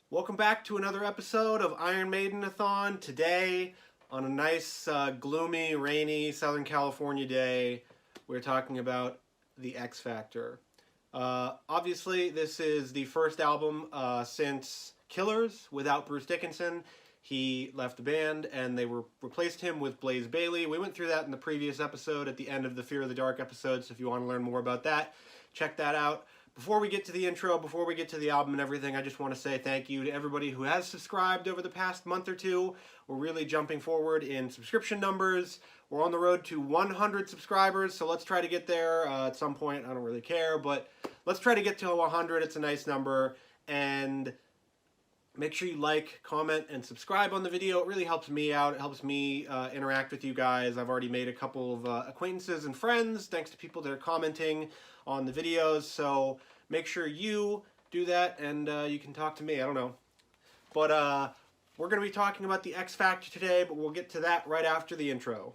Welcome back to another episode of Iron Maiden-A-Thon. Today, on a nice, gloomy, rainy Southern California day, we're talking about the X Factor. Obviously, this is the first album since Killers without Bruce Dickinson. He left the band and they replaced him with Blaze Bayley. We went through that in the previous episode at the end of the Fear of the Dark episode, so if you want to learn more about that, check that out. Before we get to the intro, before we get to the album and everything, I just want to say thank you to everybody who has subscribed over the past month or two. We're really jumping forward in subscription numbers. We're on the road to 100 subscribers, so let's try to get there at some point. I don't really care, but let's try to get to 100. It's a nice number. And make sure you like, comment, and subscribe on the video. It really helps me out. It helps me interact with you guys. I've already made a couple of acquaintances and friends thanks to people that are commenting on the videos. So make sure you do that and you can talk to me. I don't know. But we're going to be talking about the X Factor today, but we'll get to that right after the intro.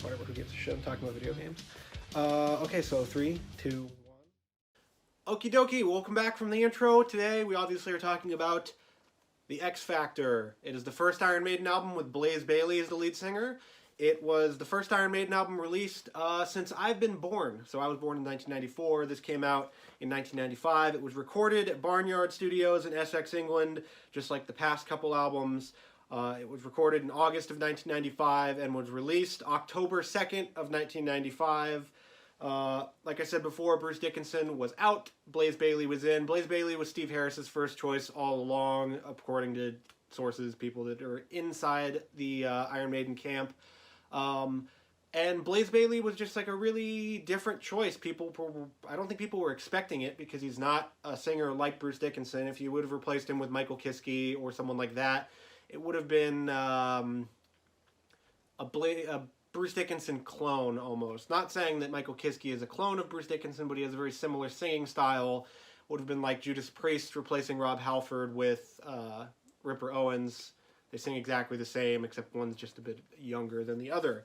Whatever, who gives a shit? I'm talking about video games. Okay, so 3, 2, 1. Okie dokie, welcome back from the intro. Today we obviously are talking about the X Factor. It is the first Iron Maiden album with Blaze Bayley as the lead singer. It was the first Iron Maiden album released since I've been born. So I was born in 1994. This came out in 1995. It was recorded at Barnyard Studios in Essex, England, just like the past couple albums. It was recorded in August of 1995 and was released October 2nd of 1995. Like I said before, Bruce Dickinson was out, Blaze Bayley was in. Blaze Bayley was Steve Harris's first choice all along, according to sources, people that are inside the Iron Maiden camp. And Blaze Bayley was just like a really different choice. I don't think people were expecting it because he's not a singer like Bruce Dickinson. If you would have replaced him with Michael Kiske or someone like that, it would have been a Bruce Dickinson clone almost. Not saying that Michael Kiske is a clone of Bruce Dickinson, but he has a very similar singing style. Would have been like Judas Priest replacing Rob Halford with Ripper Owens. They sing exactly the same, except one's just a bit younger than the other.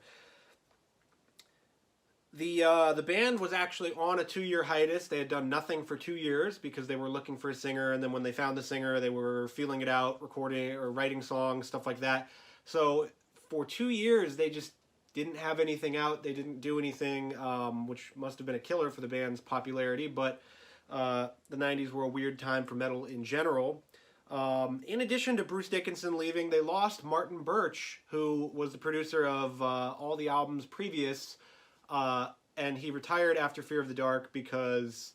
The band was actually on a 2-year hiatus. They had done nothing for 2 years because they were looking for a singer, and then when they found the singer, they were feeling it out, recording or writing songs, stuff like that. So for 2 years, they just didn't have anything out. They didn't do anything, which must have been a killer for the band's popularity, but the 90s were a weird time for metal in general. In addition to Bruce Dickinson leaving, they lost Martin Birch, who was the producer of all the albums previous, and he retired after Fear of the Dark because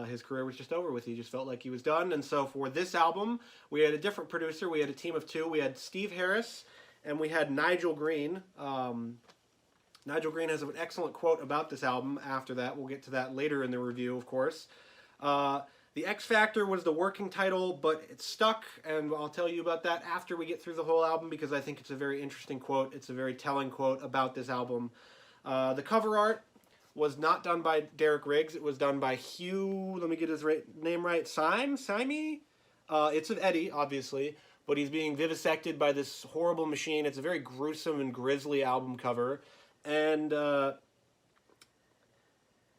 his career was just over with. He just felt like he was done. And so for this album, we had a different producer. We had a team of 2. We had Steve Harris and we had Nigel Green. Nigel Green has an excellent quote about this album after that. We'll get to that later in the review, of course. The X Factor was the working title, but it stuck, and I'll tell you about that after we get through the whole album because I think it's a very interesting quote. It's a very telling quote about this album. The cover art was not done by Derek Riggs. It was done by Hugh, let me get his name right, Simey? It's of Eddie, obviously, but he's being vivisected by this horrible machine. It's a very gruesome and grisly album cover, and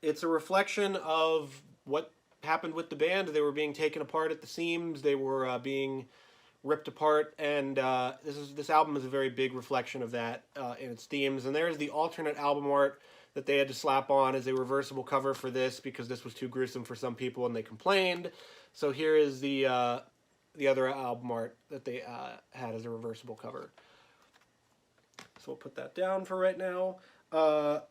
it's a reflection of what happened with the band. They were being taken apart at the seams. They were being ripped apart, and this album is a very big reflection of that in its themes. And there's the alternate album art that they had to slap on as a reversible cover for this because this was too gruesome for some people and they complained. So here is the other album art that they had as a reversible cover. So we'll put that down for right now.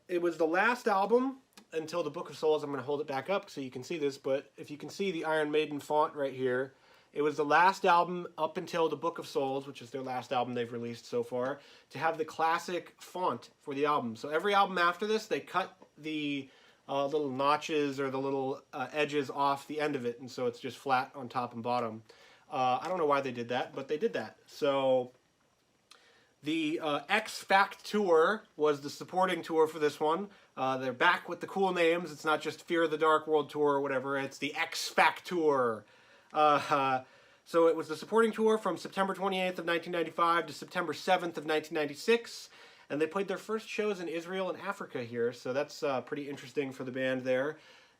It was the last album until the Book of Souls. I'm going to hold it back up so you can see this, but if you can see the Iron Maiden font right here, it was the last album up until the Book of Souls, which is their last album they've released so far, to have the classic font for the album. So every album after this, they cut the little notches or the little edges off the end of it, and so it's just flat on top and bottom. I don't know why they did that, but they did that. So the X Factour was the supporting tour for this one. They're back with the cool names. It's not just Fear of the Dark World Tour or whatever. It's the X Factour. So it was the supporting tour from September 28th of 1995 to September 7th of 1996. And they played their first shows in Israel and Africa here. So that's pretty interesting for the band there.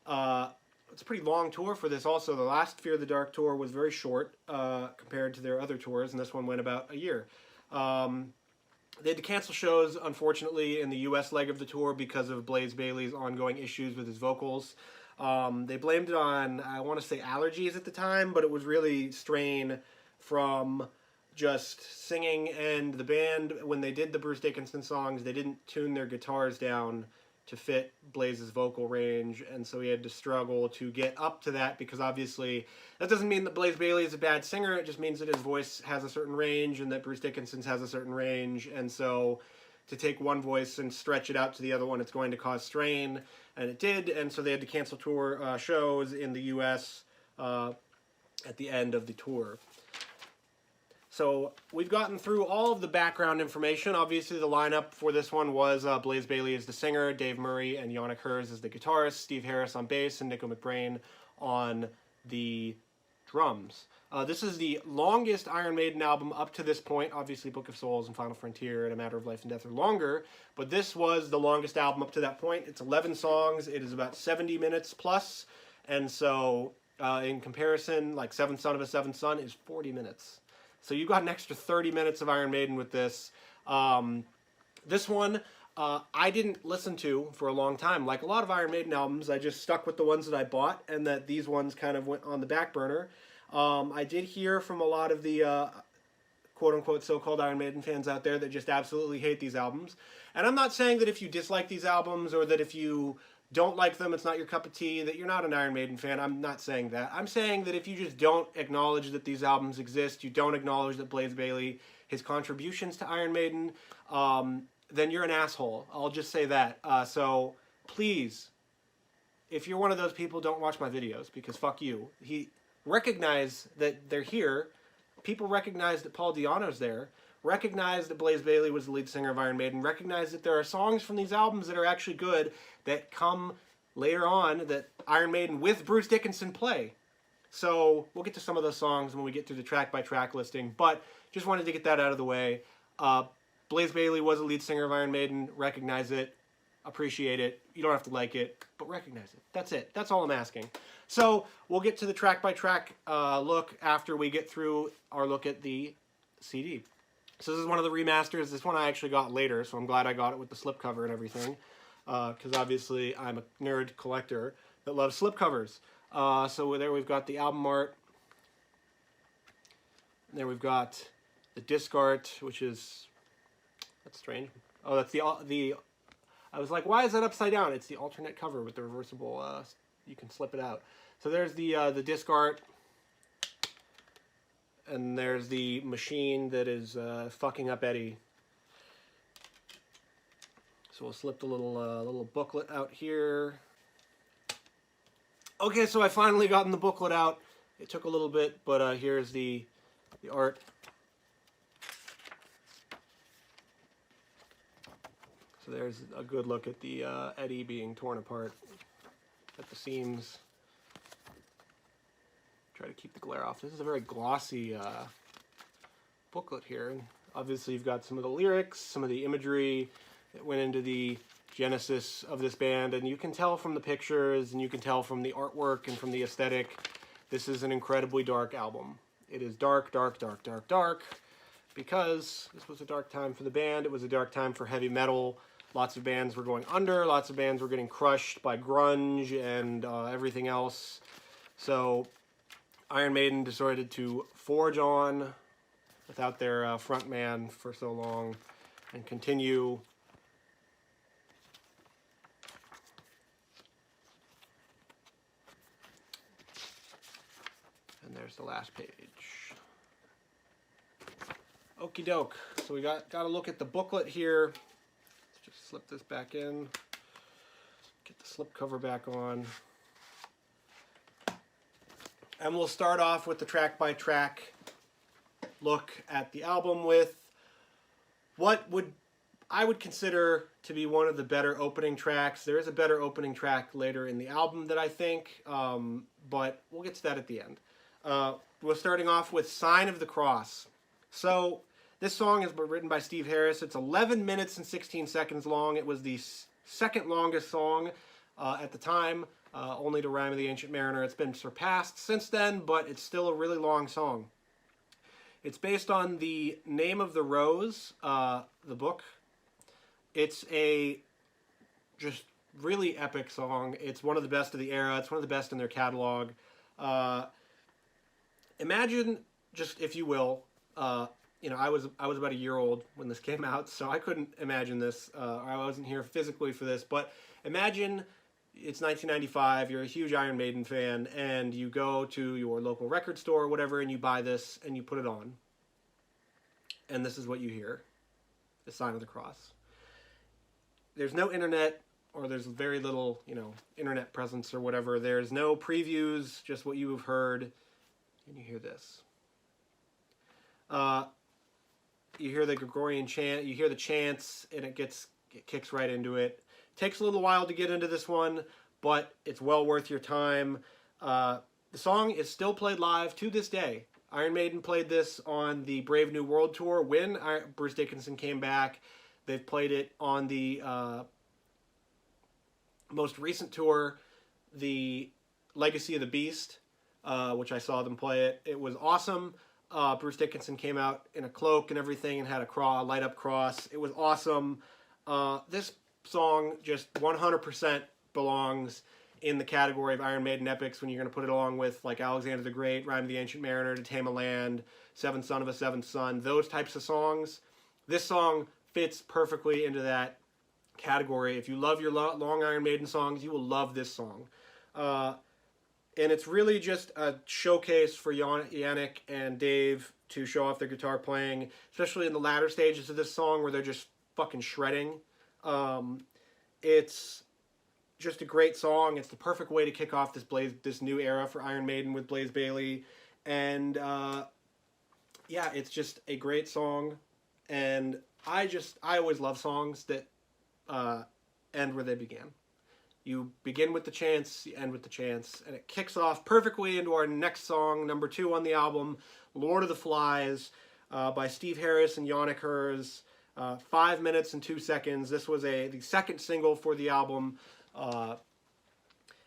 It's a pretty long tour for this also. The last Fear the Dark tour was very short compared to their other tours. And this one went about a year. They had to cancel shows, unfortunately, in the U.S. leg of the tour because of Blaze Bayley's ongoing issues with his vocals. They blamed it on, I want to say, allergies at the time, but it was really strain from just singing. And the band, when they did the Bruce Dickinson songs, they didn't tune their guitars down to fit Blaze's vocal range, and so he had to struggle to get up to that, because obviously that doesn't mean that Blaze Bayley is a bad singer. It just means that his voice has a certain range and that Bruce Dickinson's has a certain range, and so to take one voice and stretch it out to the other one, it's going to cause strain, and it did. And so they had to cancel tour shows in the U.S. At the end of the tour. So we've gotten through all of the background information. Obviously, the lineup for this one was Blaze Bayley as the singer, Dave Murray and Yannick Herz as the guitarist, Steve Harris on bass, and Nico McBrain on the drums. This is the longest Iron Maiden album up to this point. Obviously, Book of Souls and Final Frontier and A Matter of Life and Death are longer, but this was the longest album up to that point. It's 11 songs. It is about 70 minutes plus, and so in comparison, like Seventh Son of a Seventh Son is 40 minutes. So you got an extra 30 minutes of Iron Maiden with this. This one I didn't listen to for a long time. Like a lot of Iron Maiden albums, I just stuck with the ones that I bought, and that these ones kind of went on the back burner. I did hear from a lot of the quote-unquote so-called Iron Maiden fans out there that just absolutely hate these albums. And I'm not saying that if you dislike these albums, or that if you don't like them, it's not your cup of tea, that you're not an Iron Maiden fan. I'm not saying that. I'm saying that if you just don't acknowledge that these albums exist, you don't acknowledge that Blaze Bayley, his contributions to Iron Maiden, then you're an asshole. I'll just say that. So please, if you're one of those people, don't watch my videos, because fuck you. Recognize that they're here. People recognize that Paul Di'Anno's there. Recognize that Blaze Bayley was the lead singer of Iron Maiden. Recognize that there are songs from these albums that are actually good that come later on that Iron Maiden with Bruce Dickinson play. So we'll get to some of those songs when we get through the track-by-track listing, but just wanted to get that out of the way. Blaze Bayley was a lead singer of Iron Maiden. Recognize it. Appreciate it. You don't have to like it, but recognize it. That's it. That's all I'm asking. So we'll get to the track-by-track look after we get through our look at the CD. So this is one of the remasters. This one I actually got later, so I'm glad I got it with the slipcover and everything, because obviously I'm a nerd collector that loves slipcovers. So there we've got the album art. And there we've got the disc art, which is, that's strange. Oh, that's the I was like, why is that upside down? It's the alternate cover with the reversible, you can slip it out. So there's the disc art. And there's the machine that is fucking up Eddie. So we'll slip the little booklet out here. Okay, so I finally gotten the booklet out. It took a little bit, but here's the art. So there's a good look at the Eddie being torn apart at the seams. Try to keep the glare off. This is a very glossy booklet here. And obviously you've got some of the lyrics, some of the imagery that went into the genesis of this band, and you can tell from the pictures, and you can tell from the artwork and from the aesthetic, this is an incredibly dark album. It is dark, dark, dark, dark, dark, because this was a dark time for the band. It was a dark time for heavy metal. Lots of bands were going under, lots of bands were getting crushed by grunge and everything else. So Iron Maiden decided to forge on without their frontman for so long and continue. And there's the last page. Okie doke. So we got to look at the booklet here. Let's just slip this back in. Get the slip cover back on. And we'll start off with the track-by-track look at the album with what I would consider to be one of the better opening tracks. There is a better opening track later in the album that I think, but we'll get to that at the end. we're starting off with Sign of the Cross. So this song is written by Steve Harris. It's 11 minutes and 16 seconds long. It was the second longest song at the time, only to Rime of the Ancient Mariner. It's been surpassed since then, but it's still a really long song. It's based on The Name of the Rose, the book. It's a just really epic song. It's one of the best of the era. It's one of the best in their catalog. Imagine, just if you will, you know, I was about a year old when this came out, so I couldn't imagine this. I wasn't here physically for this, but imagine it's 1995. You're a huge Iron Maiden fan, and you go to your local record store or whatever, and you buy this and you put it on, and this is what you hear: the Sign of the Cross. There's no internet, or there's very little, you know, internet presence or whatever. There's no previews, just what you have heard, and you hear this. You hear the Gregorian chant, you hear the chants, and it kicks right into it. Takes a little while to get into this one, but it's well worth your time. The song is still played live to this day. Iron Maiden played this on the Brave New World tour when Bruce Dickinson came back. They've played it on the most recent tour, the Legacy of the Beast, which I saw them play it. It was awesome. Bruce Dickinson came out in a cloak and everything and had a light up cross. It was awesome. This song just 100% belongs in the category of Iron Maiden epics when you're going to put it along with like Alexander the Great, Rime of the Ancient Mariner, To Tame a Land, Seventh Son of a Seventh Son, those types of songs. This song fits perfectly into that category. If you love your long Iron Maiden songs, you will love this song. And it's really just a showcase for Yannick and Dave to show off their guitar playing, especially in the latter stages of this song where they're just fucking shredding. It's just a great song. It's the perfect way to kick off this new era for Iron Maiden with Blaze Bayley. And yeah, it's just a great song. And I always love songs that end where they began. You begin with the chants, you end with the chants, and it kicks off perfectly into our next song, number 2 on the album, Lord of the Flies, by Steve Harris and Yannick Herz. 5 minutes and 2 seconds. This was the second single for the album.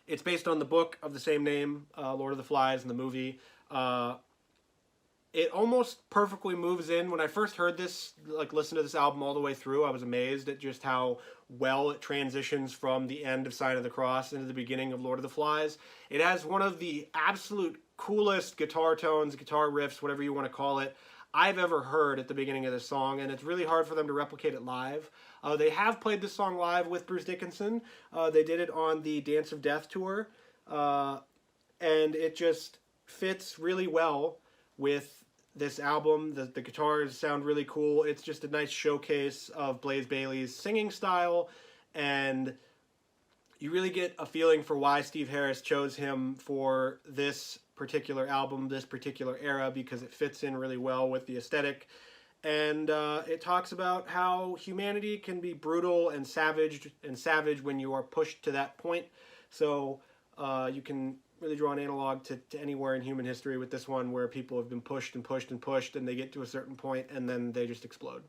It's based on the book of the same name, Lord of the Flies, and the movie. It almost perfectly moves in. When I first heard this, like listen to this album all the way through, I was amazed at just how well it transitions from the end of Sign of the Cross into the beginning of Lord of the Flies. It has one of the absolute coolest guitar tones, guitar riffs, whatever you want to call it, I've ever heard at the beginning of this song, and it's really hard for them to replicate it live. They have played this song live with Bruce Dickinson. They did it on the Dance of Death tour, and it just fits really well with this album. The guitars sound really cool. It's just a nice showcase of Blaze Bayley's singing style, and you really get a feeling for why Steve Harris chose him for this particular album, this particular era, because it fits in really well with the aesthetic. And it talks about how humanity can be brutal and savage when you are pushed to that point. So you can really draw an analog to anywhere in human history with this one, where people have been pushed and pushed and pushed, and they get to a certain point and then they just explode.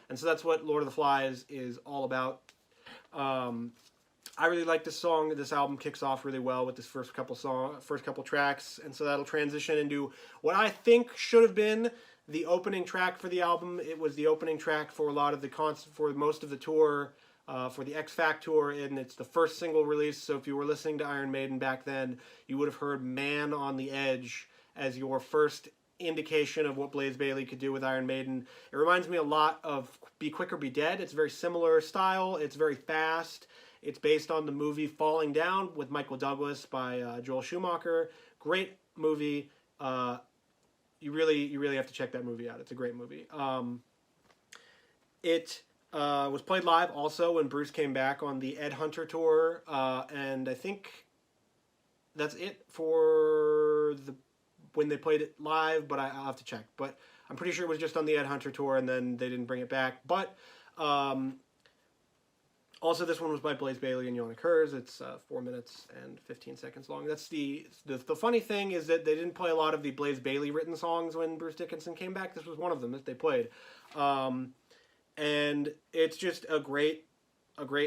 And so that's what Lord of the Flies is all about. I really like this song. This album kicks off really well with this first couple tracks, and so that'll transition into what I think should have been the opening track for the album. It was the opening track for a lot of for most of the tour, for the X Factour, and it's the first single release. So if you were listening to Iron Maiden back then, you would have heard "Man on the Edge" as your first indication of what Blaze Bayley could do with Iron Maiden. It reminds me a lot of "Be Quick or Be Dead." It's very similar style. It's very fast. It's based on the movie Falling Down with Michael Douglas by Joel Schumacher. Great movie. You really have to check that movie out. It's a great movie. It was played live also when Bruce came back on the Ed Hunter tour, and I think that's it for when they played it live, but I'll have to check. But I'm pretty sure it was just on the Ed Hunter tour, and then they didn't bring it back. But Also, this one was by Blaze Bayley and Yoni Kurz. It's 4 minutes and 15 seconds long. That's the funny thing is that they didn't play a lot of the Blaze Bayley written songs when Bruce Dickinson came back. This was one of them that they played, and it's just a great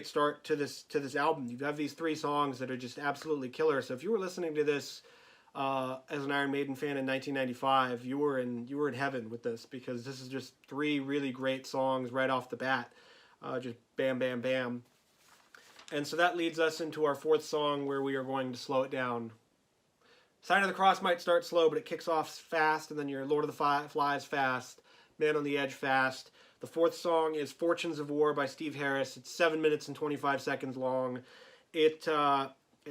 start to this album. You have these 3 songs that are just absolutely killer. So if you were listening to this as an Iron Maiden fan in 1995, you were in heaven with this, because this is just 3 really great songs right off the bat. Just bam, bam, bam. And so that leads us into our 4th song, where we are going to slow it down. Sign of the Cross might start slow, but it kicks off fast, and then your Lord of the Flies fast, Man on the Edge fast. The 4th song is Fortunes of War by Steve Harris. It's 7 minutes and 25 seconds long. It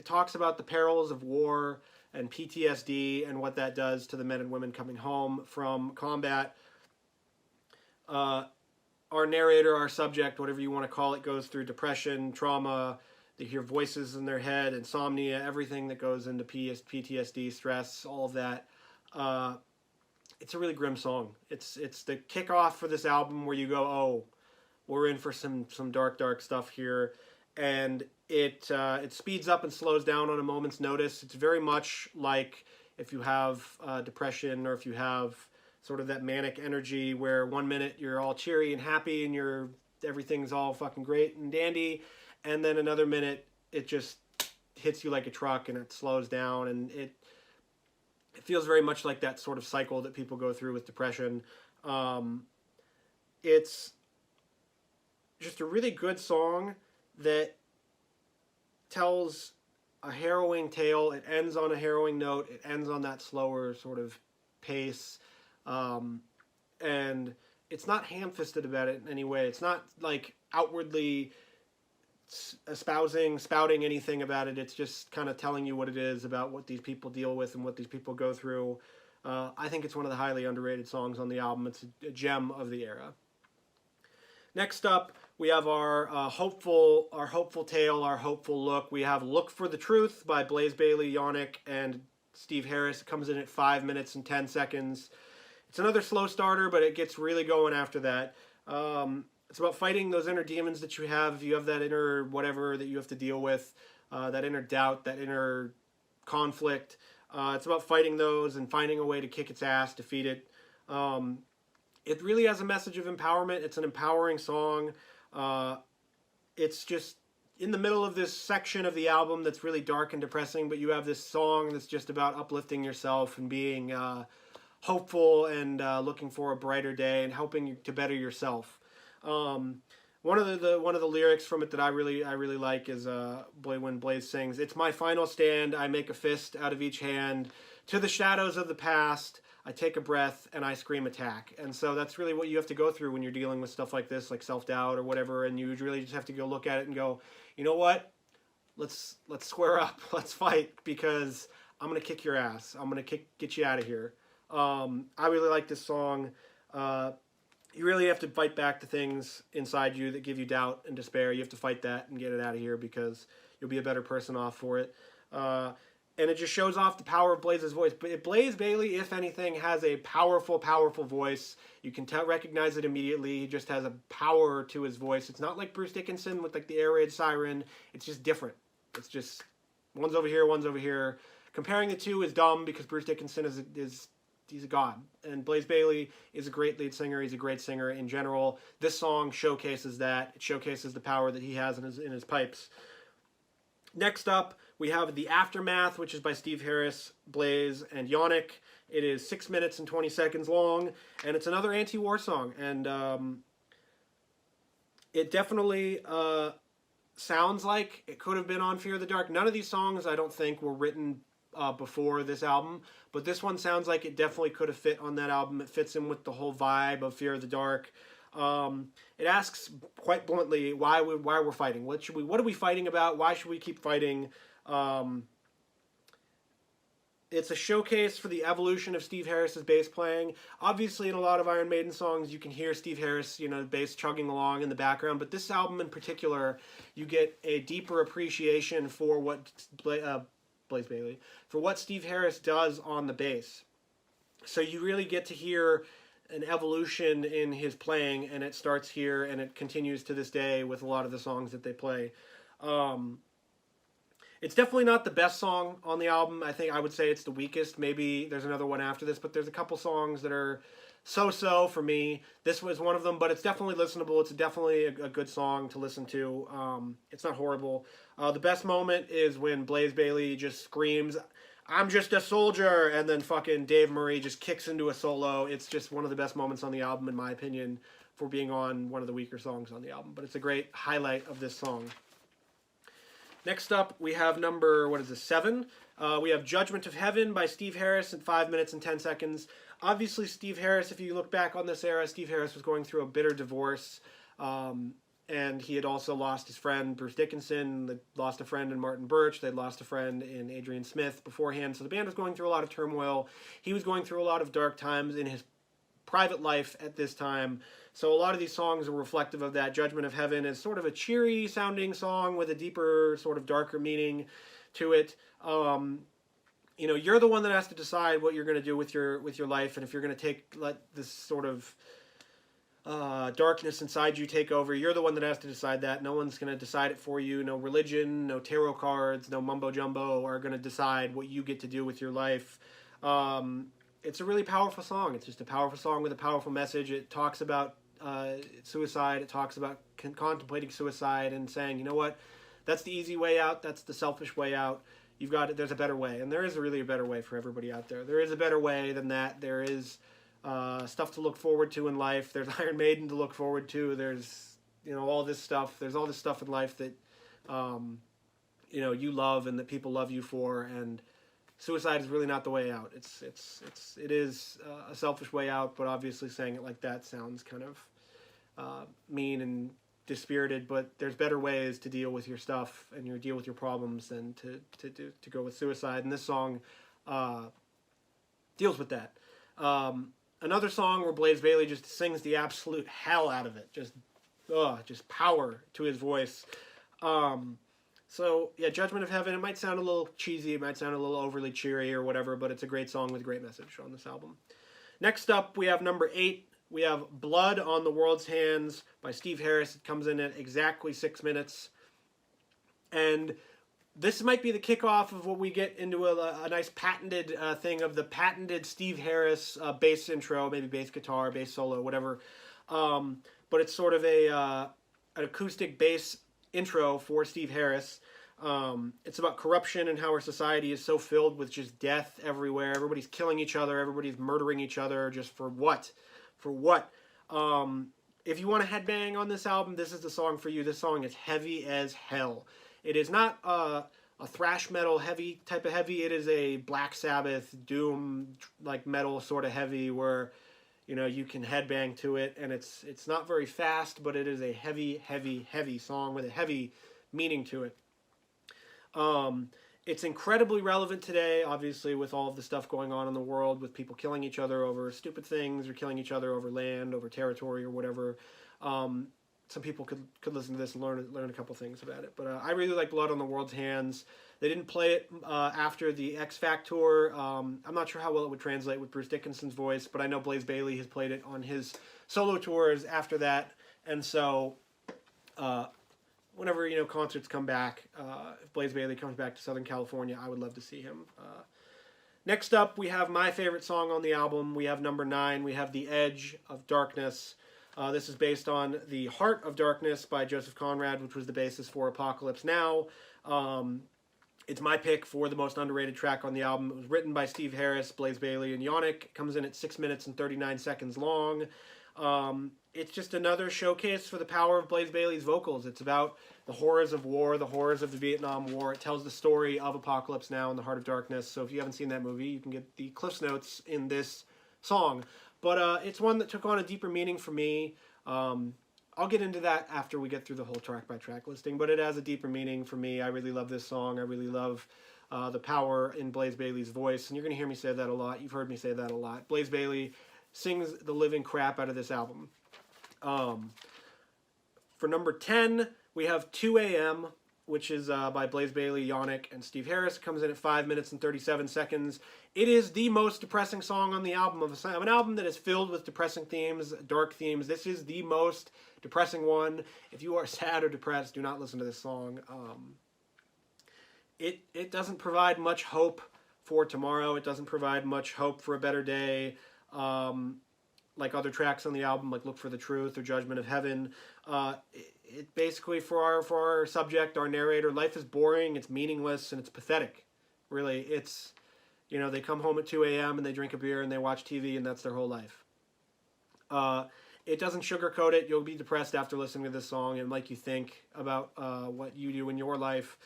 talks about the perils of war and PTSD and what that does to the men and women coming home from combat. Our narrator, our subject, whatever you want to call it, goes through depression, trauma. They hear voices in their head, insomnia, everything that goes into PTSD, stress, all of that. It's a really grim song. It's the kickoff for this album, where you go, oh, we're in for some dark, dark stuff here. And it speeds up and slows down on a moment's notice. It's very much like if you have depression, or if you have sort of that manic energy where 1 minute you're all cheery and happy and everything's all fucking great and dandy, and then another minute it just hits you like a truck and it slows down, and it feels very much like that sort of cycle that people go through with depression. It's just a really good song that tells a harrowing tale. It ends on a harrowing note. It ends on that slower sort of pace. And it's not ham-fisted about it in any way. It's not like outwardly spouting anything about it. It's just kind of telling you what it is about what these people deal with and what these people go through. I think it's one of the highly underrated songs on the album. It's a gem of the era. Next up, we have our hopeful tale, our hopeful look. We have Look for the Truth by Blaze Bayley, Yannick, and Steve Harris. It comes in at 5 minutes and 10 seconds. It's another slow starter, but it gets really going after that. It's about fighting those inner demons that you have. You have that inner whatever that you have to deal with, that inner doubt, that inner conflict. It's about fighting those and finding a way to kick its ass, defeat it. It really has a message of empowerment. It's an empowering song. It's just in the middle of this section of the album that's really dark and depressing, but you have this song that's just about uplifting yourself and being hopeful and looking for a brighter day and helping you to better yourself. One of the lyrics from it that I really like is when Blaze sings, "It's my final stand. I make a fist out of each hand. To the shadows of the past, I take a breath and I scream attack." And so that's really what you have to go through when you're dealing with stuff like this, like self-doubt or whatever. And you really just have to go look at it and go, you know what? Let's square up. Let's fight, because I'm gonna kick your ass. I'm gonna get you out of here. I really like this song. You really have to fight back the things inside you that give you doubt and despair. You have to fight that and get it out of here, because you'll be a better person off for it. And it just shows off the power of Blaze's voice. But Blaze Bayley, if anything, has a powerful, powerful voice. You can recognize it immediately. He just has a power to his voice. It's not like Bruce Dickinson with like the air raid siren. It's just different. It's just one's over here, one's over here. Comparing the two is dumb, because Bruce Dickinson he's a god, and Blaze Bayley is a great lead singer. He's a great singer in general. This song showcases that. It showcases the power that he has in his pipes. Next up, we have The Aftermath, which is by Steve Harris, Blaze, and Yannick. It is 6 minutes and 20 seconds long, and it's another anti-war song. And it definitely sounds like it could have been on Fear of the Dark. None of these songs, I don't think, were written before this album, but this one sounds like it definitely could have fit on that album. It fits in with the whole vibe of Fear of the Dark. It asks quite bluntly why we're fighting. What are we fighting about? Why should we keep fighting? It's a showcase for the evolution of Steve Harris's bass playing. Obviously, in a lot of Iron Maiden songs, you can hear Steve Harris, bass chugging along in the background. But this album in particular, you get a deeper appreciation for what Blaze Bayley, for what Steve Harris does on the bass. So you really get to hear an evolution in his playing, and it starts here and it continues to this day with a lot of the songs that they play. It's definitely not the best song on the album. I think I would say it's the weakest. Maybe there's another one after this, but there's a couple songs that are so-so for me. This was one of them, but it's definitely listenable. It's definitely a good song to listen to. It's not horrible. The best moment is when Blaze Bayley just screams, "I'm just a soldier," and then fucking Dave Murray just kicks into a solo. It's just one of the best moments on the album, in my opinion, for being on one of the weaker songs on the album. But it's a great highlight of this song. Next up, we have number, 7? We have Judgment of Heaven by Steve Harris at 5 minutes and 10 seconds. Obviously, Steve Harris, if you look back on this era, Steve Harris was going through a bitter divorce. And he had also lost his friend, Bruce Dickinson. They lost a friend in Martin Birch. They'd lost a friend in Adrian Smith beforehand. So the band was going through a lot of turmoil. He was going through a lot of dark times in his private life at this time. So a lot of these songs are reflective of that. Judgment of Heaven is sort of a cheery sounding song with a deeper, sort of darker meaning to it. You're the one that has to decide what you're going to do with your life, and if you're going to let this sort of darkness inside you take over. You're the one that has to decide that. No one's going to decide it for you. No religion, no tarot cards, no mumbo jumbo are going to decide what you get to do with your life. It's a really powerful song. It's just a powerful song with a powerful message. It talks about suicide. It talks about contemplating suicide and saying, you know what, that's the easy way out. That's the selfish way out. There's a better way. And there is really a better way for everybody out there. There is a better way than that. There is stuff to look forward to in life. There's Iron Maiden to look forward to. There's, all this stuff. There's all this stuff in life that, you love and that people love you for. And suicide is really not the way out. It is a selfish way out, but obviously saying it like that sounds kind of mean and dispirited, but there's better ways to deal with your stuff and deal with your problems than to go with suicide. And this song deals with that. Another song where Blaze Bayley just sings the absolute hell out of it. Just power to his voice. So, yeah, Judgment of Heaven, it might sound a little cheesy, it might sound a little overly cheery or whatever, but it's a great song with a great message on this album. Next up, we have number 8. We have Blood on the World's Hands by Steve Harris. It comes in at exactly 6 minutes. And this might be the kickoff of what we get into a nice patented thing of the patented Steve Harris bass intro, maybe bass guitar, bass solo, whatever. But it's sort of an acoustic bass intro for Steve Harris. It's about corruption and how our society is so filled with just death everywhere. Everybody's killing each other. Everybody's murdering each other. Just for what? For what? If you want to headbang on this album, this is the song for you. This song is heavy as hell. It is not a thrash metal heavy type of heavy. It is a Black Sabbath, Doom, like metal sort of heavy where, you can headbang to it. And it's not very fast, but it is a heavy, heavy, heavy song with a heavy meaning to it. It's incredibly relevant today, obviously, with all of the stuff going on in the world, with people killing each other over stupid things or killing each other over land, over territory, or whatever. Some people could listen to this and learn a couple things about it. But I really like Blood on the World's Hands. They didn't play it after the X Factour. I'm not sure how well it would translate with Bruce Dickinson's voice, but I know Blaze Bayley has played it on his solo tours after that. And so whenever concerts come back, if Blaze Bayley comes back to Southern California, I would love to see him. Next up, we have my favorite song on the album. We have number 9. We have The Edge of Darkness. This is based on The Heart of Darkness by Joseph Conrad, which was the basis for Apocalypse Now. It's my pick for the most underrated track on the album. It was written by Steve Harris, Blaze Bayley, and Yannick. It comes in at 6 minutes and 39 seconds long. It's just another showcase for the power of Blaze Bayley's vocals. It's about the horrors of war, the horrors of the Vietnam War. It tells the story of Apocalypse Now and The Heart of Darkness. So if you haven't seen that movie, you can get the Cliff's Notes in this song. But it's one that took on a deeper meaning for me. I'll get into that after we get through the whole track-by-track listing, but it has a deeper meaning for me. I really love this song. I really love the power in Blaze Bayley's voice, and you're going to hear me say that a lot. You've heard me say that a lot. Blaze Bayley sings the living crap out of this album. For number 10, we have 2 AM which is by Blaze Bayley, Yannick, and Steve Harris. It comes in at 5 minutes and 37 seconds. It is the most depressing song on the album, of an album that is filled with depressing themes, dark themes. This is the most depressing one. If you are sad or depressed, do not listen to this song. It doesn't provide much hope for tomorrow. It doesn't provide much hope for a better day. Like other tracks on the album, like Look for the Truth or Judgment of Heaven. It basically, for our subject, our narrator, life is boring, it's meaningless, and it's pathetic. Really, it's, they come home at 2 a.m. and they drink a beer and they watch TV, and that's their whole life. It doesn't sugarcoat it. You'll be depressed after listening to this song and make you think about what you do in your life.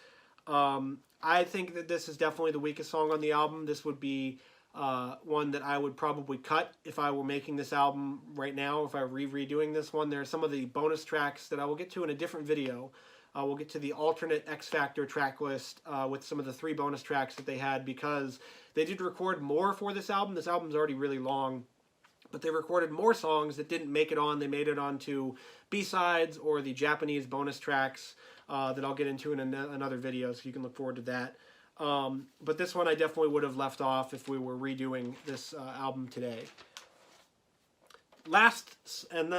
I think that this is definitely the weakest song on the album. This would be one that I would probably cut if I were making this album right now, if I were redoing this one. There are some of the bonus tracks that I will get to in a different video. We'll get to the alternate X Factor track list with some of the 3 bonus tracks that they had, because they did record more for this album. This album's already really long, but they recorded more songs that didn't make it on. They made it onto B-sides or the Japanese bonus tracks that I'll get into in another video, so you can look forward to that. But this one I definitely would have left off if we were redoing this album today. Last and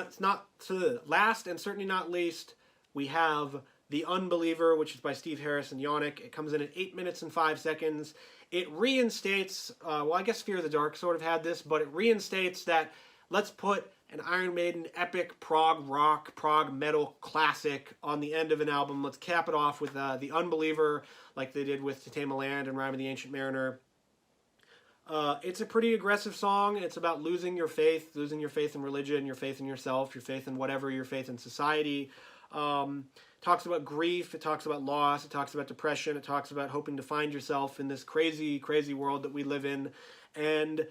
certainly not least, we have The Unbeliever, which is by Steve Harris and Yannick. It comes in at 8 minutes and 5 seconds. It reinstates, well, I guess Fear of the Dark sort of had this, but it reinstates that let's put an Iron Maiden epic prog rock, prog metal classic on the end of an album. Let's cap it off with The Unbeliever, like they did with To Tame a Land and Rime of the Ancient Mariner. It's a pretty aggressive song. It's about losing your faith in religion, your faith in yourself, your faith in whatever, your faith in society. Talks about grief, it talks about loss, it talks about depression, it talks about hoping to find yourself in this crazy, crazy world that we live in. And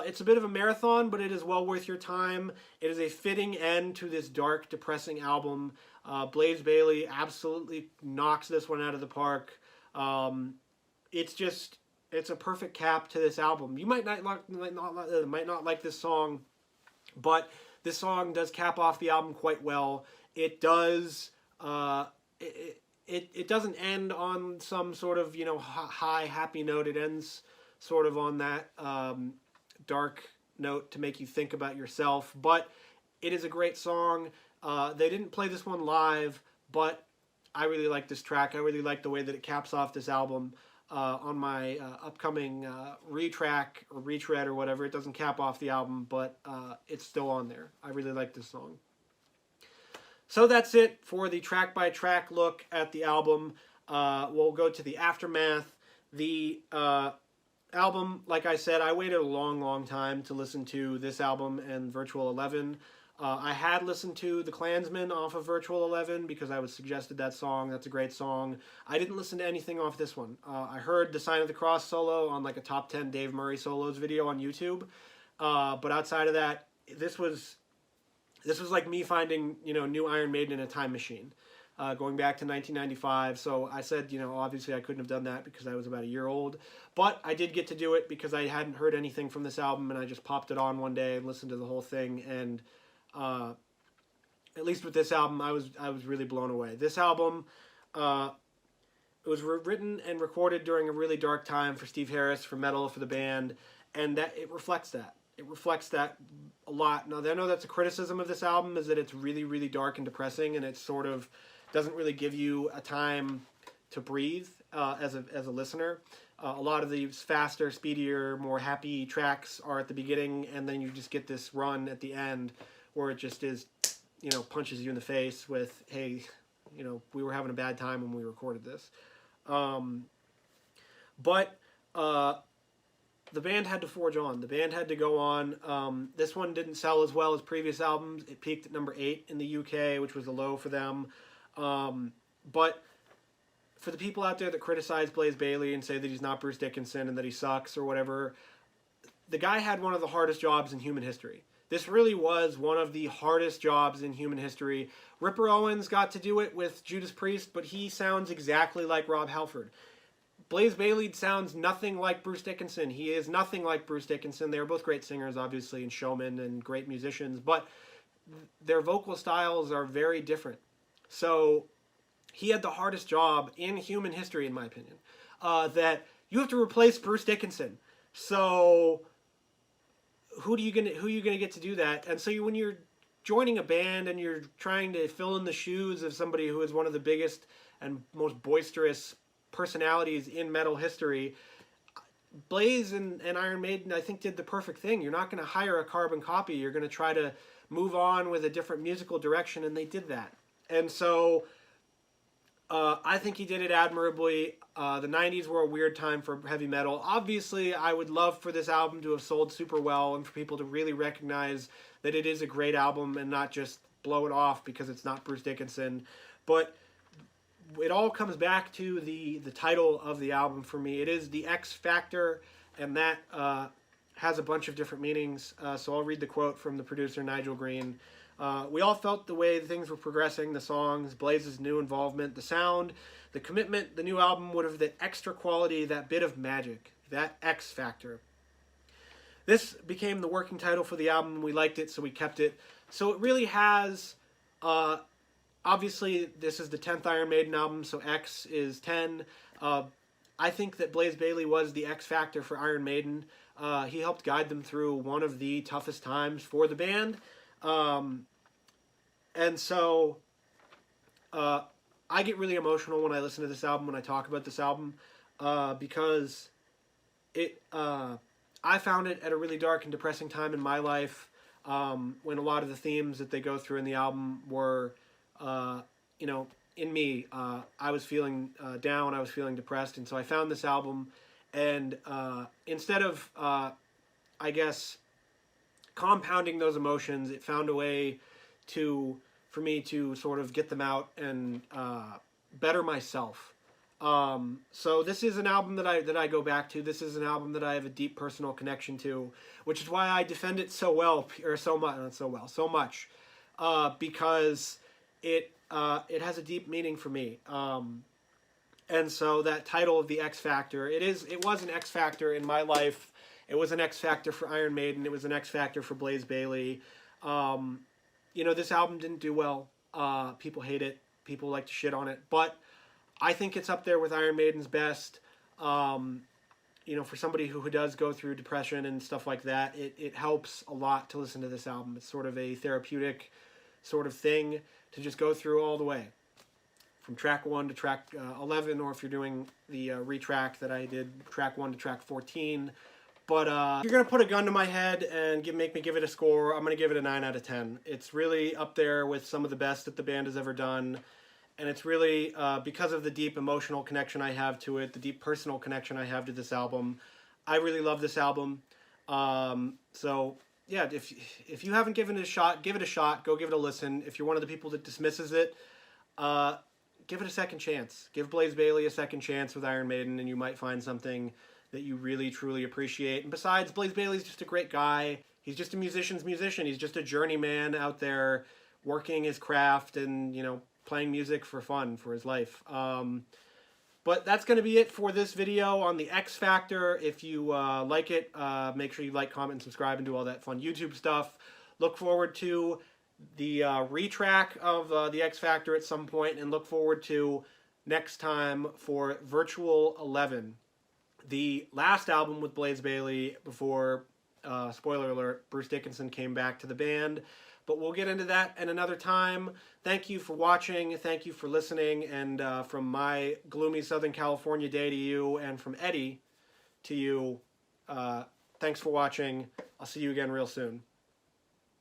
it's a bit of a marathon, but it is well worth your time. It is a fitting end to this dark, depressing album. Blaze Bayley absolutely knocks this one out of the park. It's a perfect cap to this album. You might not like this song, but this song does cap off the album quite well. It does. It doesn't end on some sort of high happy note. It ends sort of on that dark note to make you think about yourself. But it is a great song. They didn't play this one live, but I really like this track. I really like the way that it caps off this album. On my upcoming retrack or retread or whatever, it doesn't cap off the album, but it's still on there. I really like this song. So that's it for the track-by-track look at the album. We'll go to the aftermath. The album, like I said, I waited a long, long time to listen to this album and Virtual 11. I had listened to The Klansman off of Virtual 11 because I was suggested that song. That's a great song. I didn't listen to anything off this one. I heard the Sign of the Cross solo on like a top 10 Dave Murray solos video on YouTube. But outside of that, this was like me finding, new Iron Maiden in a time machine, going back to 1995. So I said, obviously I couldn't have done that because I was about a year old, but I did get to do it because I hadn't heard anything from this album, and I just popped it on one day and listened to the whole thing. And at least with this album, I was really blown away. This album, it was written and recorded during a really dark time for Steve Harris, for metal, for the band, and that it reflects that. It reflects that a lot. Now, I know that's a criticism of this album, is that it's really, really dark and depressing, and it sort of doesn't really give you a time to breathe as a listener. A lot of these faster, speedier, more happy tracks are at the beginning, and then you just get this run at the end where it just is, punches you in the face with, hey, we were having a bad time when we recorded this. But the band had to forge on. The band had to go on. This one didn't sell as well as previous albums. It peaked at number 8 in the UK, which was a low for them. But for the people out there that criticize Blaze Bayley and say that he's not Bruce Dickinson and that he sucks or whatever, the guy had one of the hardest jobs in human history. This really was one of the hardest jobs in human history. Ripper Owens got to do it with Judas Priest, but he sounds exactly like Rob Halford. Blaze Bayley sounds nothing like Bruce Dickinson. He is nothing like Bruce Dickinson. They were both great singers, obviously, and showmen and great musicians, but their vocal styles are very different. So he had the hardest job in human history, in my opinion. That you have to replace Bruce Dickinson. So who are you gonna get to do that? And so when you're joining a band and you're trying to fill in the shoes of somebody who is one of the biggest and most boisterous personalities in metal history, Blaze and Iron Maiden, I think, did the perfect thing. You're not going to hire a carbon copy. You're going to try to move on with a different musical direction, and they did that. And so I think he did it admirably. The 90s were a weird time for heavy metal. Obviously, I would love for this album to have sold super well and for people to really recognize that it is a great album and not just blow it off because it's not Bruce Dickinson. But it all comes back to the title of the album for me. It is the X Factor, and that has a bunch of different meanings. So I'll read the quote from the producer, Nigel Green. We all felt the way things were progressing, the songs, Blaze's new involvement, the sound, the commitment. The new album would have that extra quality, that bit of magic, that X Factor. This became the working title for the album. We liked it, so we kept it. So it really has... obviously, this is the 10th Iron Maiden album, so X is 10. I think that Blaze Bayley was the X Factor for Iron Maiden. He helped guide them through one of the toughest times for the band. And so I get really emotional when I listen to this album, when I talk about this album, because I found it at a really dark and depressing time in my life, when a lot of the themes that they go through in the album were... in me, I was feeling down, I was feeling depressed, and so I found this album, and instead of, I guess, compounding those emotions, it found a way for me to sort of get them out and better myself. So this is an album that I go back to. This is an album that I have a deep personal connection to, which is why I defend it so well, or so much, not so well, so much, because it has a deep meaning for me. And so that title of the X Factor, it was an X Factor in my life. It was an X Factor for Iron Maiden. It was an X Factor for Blaze Bayley. This album didn't do well. People hate it. People like to shit on it. But I think it's up there with Iron Maiden's best. For somebody who does go through depression and stuff like that, it helps a lot to listen to this album. It's sort of a therapeutic sort of thing to just go through all the way, from track 1 to track 11, or if you're doing the retrack that I did, track 1 to track 14. But you're going to put a gun to my head and make me give it a score, I'm going to give it a 9 out of 10. It's really up there with some of the best that the band has ever done, and it's really because of the deep emotional connection I have to it, the deep personal connection I have to this album. I really love this album. So... yeah, if you haven't given it a shot, give it a shot. Go give it a listen. If you're one of the people that dismisses it, give it a second chance. Give Blaze Bayley a second chance with Iron Maiden, and you might find something that you really, truly appreciate. And besides, Blaze Bayley's just a great guy. He's just a musician's musician. He's just a journeyman out there working his craft and, playing music for fun, for his life. But that's going to be it for this video on the X Factor. If you like it, make sure you like, comment, and subscribe, and do all that fun YouTube stuff. Look forward to the retrack of the X Factor at some point, and look forward to next time for Virtual 11, the last album with Blaze Bayley before, spoiler alert, Bruce Dickinson came back to the band. But we'll get into that at another time. Thank you for watching. Thank you for listening. And from my gloomy Southern California day to you, and from Eddie to you, thanks for watching. I'll see you again real soon.